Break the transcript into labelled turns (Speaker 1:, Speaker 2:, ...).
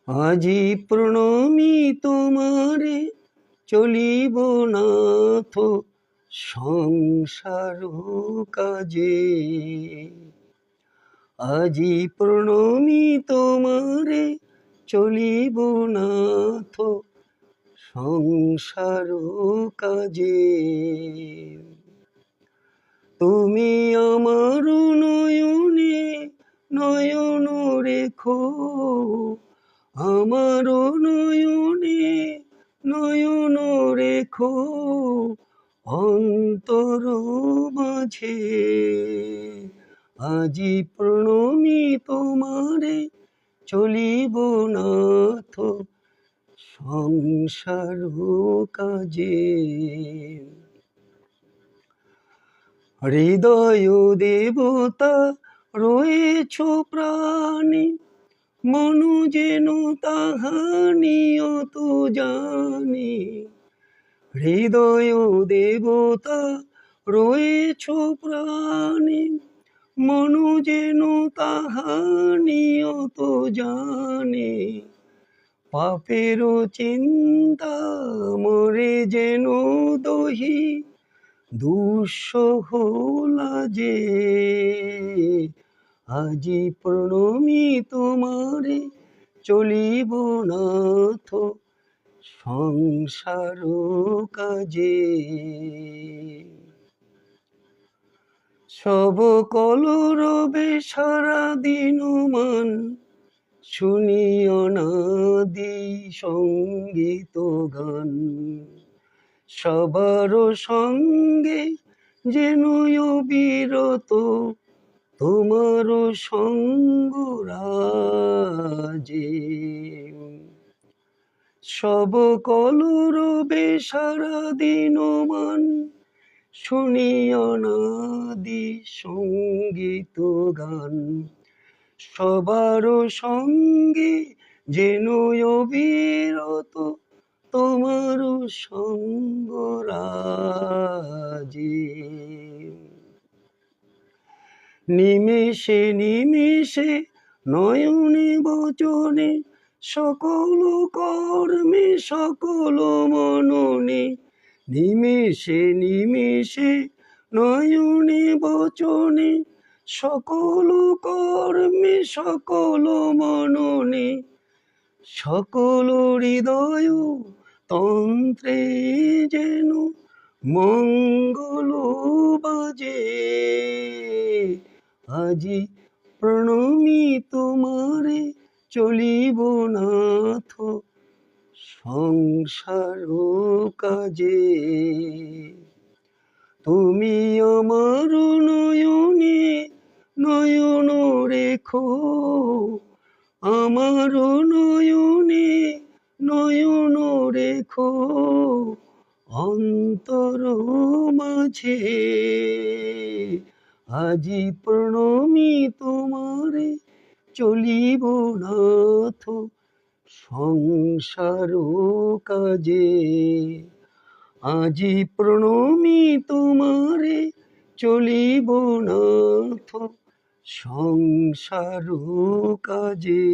Speaker 1: আজি প্রণমী তোমারে, চলিব নাথ সংসার কাজে। আজি প্রণমী তোমারে, চলিব নাথ সংসার কাজে। তুমি আমার নয়নে নয়ন রেখো, আমার নয়নে নয়ন রেখো অন্তর মাঝে। আজি প্রণমী তোমারে, চলিব নাথ সংসার কাজে। হৃদয় দেবতা রয়েছ প্রাণে, মনু যেন তাহা নিয়ত জানে। হৃদয় দেবতা রয়েছ প্রাণে, মনু যেন তাহা নিয়ত জানে। পাপের চিন্তা মরে যেন দহি, দুঃসহ লাজে। আজি প্রণমী তোমারে, চলিব নাথ সংসার কাজে। সব কলরবে সারা দিন মান, শুনি অনাদি সঙ্গীত গান। সবার সঙ্গে যেন বিরত, তোমার সঙ্গ রাজে। সব কলরবে সারা দিন মান, শুনি অনাদি সঙ্গীত গান। সবার সঙ্গে যেন অবিরত, তোমার সঙ্গ রাজে। নিমেষে নিমেষে নয়নে বচনে, সকল কর্মে সকল মননে। নিমেষে নিমেষে নয়নে বচনে, সকল কর্মে সকল মননে। সকল হৃদয় তন্ত্রে যেন মঙ্গল বাজে। আজি প্রণমী তোমারে, চলিব নাথ সংসার কাজে। তুমি আমার নয়নে নয়ন রেখো, আমার নয়নে নয়ন রেখো অন্তর মাঝে। আজি প্রণমী তোমারে, চলিব নাথ সংসার কাজে। আজি প্রণমী তোমারে, চলিব নাথ সংসার কাজে।